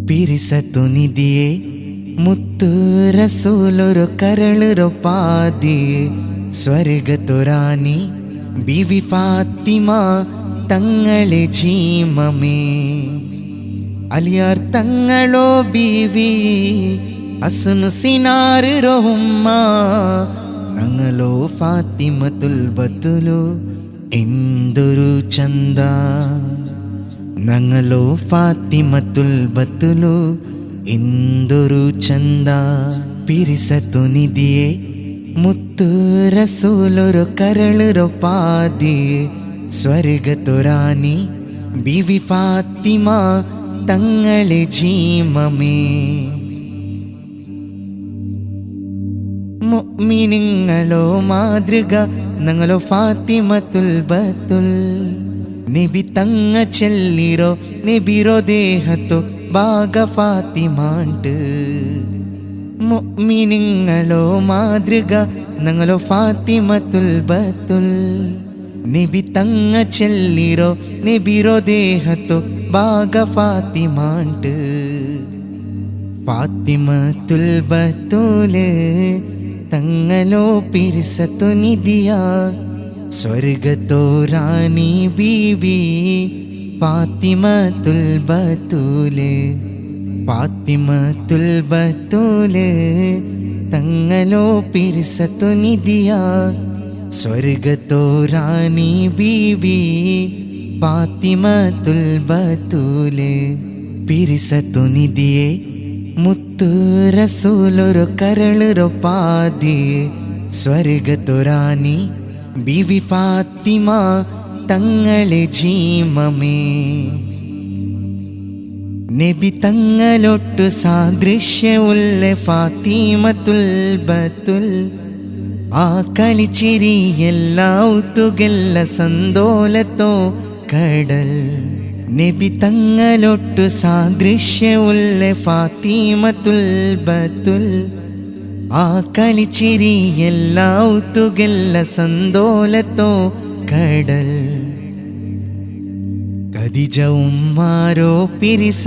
പിരിസത്തു നിധിയെ മുത്തു റസൂലൊരു കരളൊരു പാതി സ്വർഗത്തുറാനി ബീവി ഫാത്തിമ തങ്ങളെ ജീമമേ അലിയാർ തങ്ങളോ ബീവി അസ്നു സിനാർ റഹുമ്മ ഞങ്ങളോ ഫാത്തിമത്തുൽ ബത്തുലു എന്തൊരു ചന്ദ ഞങ്ങളോ ഫാത്തിമത്തുൽ ബത്തുലു എന്തൊരു ചന്ദ പിരിസത്തു നിധിയെ മുത്തു റസൂലൊരു കരളൊരു പാതി സ്വർഗത്തുറാനി ബീവി ഫാത്തിമ തങ്ങളെ ജീമമേ മുഅ്മിനീങ്ങളോ മാതൃക ഞങ്ങളോ ഫാത്തിമത്തുൽ ബത്തുൽ നബി തങ്ങ ചെല്ലിരോ നബിരോ ദേഹത്തോ ഭാഗ ഫാത്തിമാണ്ട് മുഅ്മിനീങ്ങളോ മാതൃക ഞങ്ങളോ ഫാത്തിമത്തുൽ ബത്തുൽ നബി തങ്ങ ചെല്ലിരോ നബിരോ ദേഹത്തോ ഭാഗ ഫാത്തിമാണ്ട് ഫാത്തിമത്തുൽ ബത്തുല് തങ്ങളോ പിരിസത്തു നിധിയ സ്വർഗത്തോ റാണി ബീവി ഫാത്തിമത്തുൽ ബത്തുല് ഫാത്തിമത്തുൽ ബത്തുല് തങ്ങളോ പിരിസത്തു നിധിയ സ്വർഗത്തോ റാണി ബീവി ഫാത്തിമത്തുൽ ബത്തുല് പിരിസത്തു നിധിയെ മുത്തു റസൂലൊരു കരളൊരു പാതി സ്വർഗത്തുറാനി ബീവി ഫാത്തിമ തങ്ങളെ ജീമമേ നബി തങ്ങളൊട്ടു സാദൃശ്യമുള്ള ഫാത്തിമത്തുൽ ബത്തുൽ ആ കളിച്ചിരിയെല്ലാ ഉത്തുകെല്ല സന്തോലത്തോ കടൽ നബി തങ്ങളൊട്ടു സാദൃശ്യമുള്ള ഫാത്തിമത്തുൽ ബത്തുൽ ആ കളിച്ചിരിയെല്ലാ ഉത്തുകെല്ല സന്തോലത്തോ കടൽ ഖദീജ ഉമ്മാരോ പിരിസ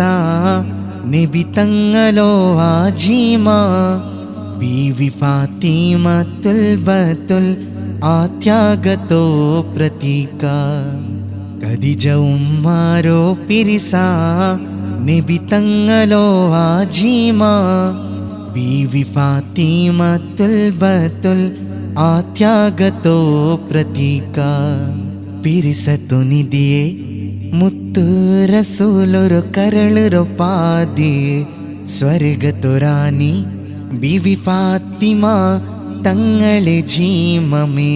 നബി തങ്ങളോ ആജീമ ബീവി ഫാത്തിമത്തുൽ ബത്തുൽ ആ ത്യാഗത്തോ പ്രതീക ഖദീജ ഉമ്മാരോ പിരിസ നബി തങ്ങളോ ആജീമ ബീവി ഫാത്തിമത്തുൽ ബത്തുൽ ആ ത്യാഗത്തോ പ്രതീക പിരിസത്തു നിധിയെ മുത്തു റസൂലൊരു കരളൊരു പാതി സ്വർഗത്തുറാനി ബീവി ഫാത്തിമ തങ്ങളെ ജീമമേ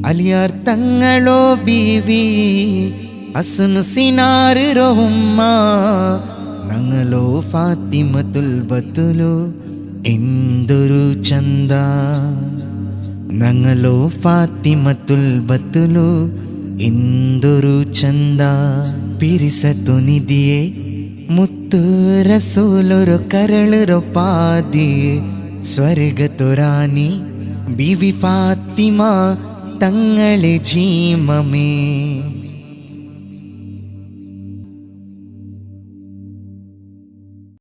അലിയാർ തങ്ങളോ ബീവി അസ്നു സിനാർ റഹുമ്മ ഞങ്ങളോ ഫാത്തിമത്തുൽ ബത്തുലു എന്തൊരു ചന്ദ ഞങ്ങളോ ഫാത്തിമത്തുൽ ബത്തുലു എന്തൊരു ചന്ദ പിരിസത്തു നിധിയെ മുത്തു റസൂലൊരു കരളൊരു പാതി സ്വർഗത്തുറാനി ബീവി ഫാത്തിമ തങ്ങളെ ജീമമേ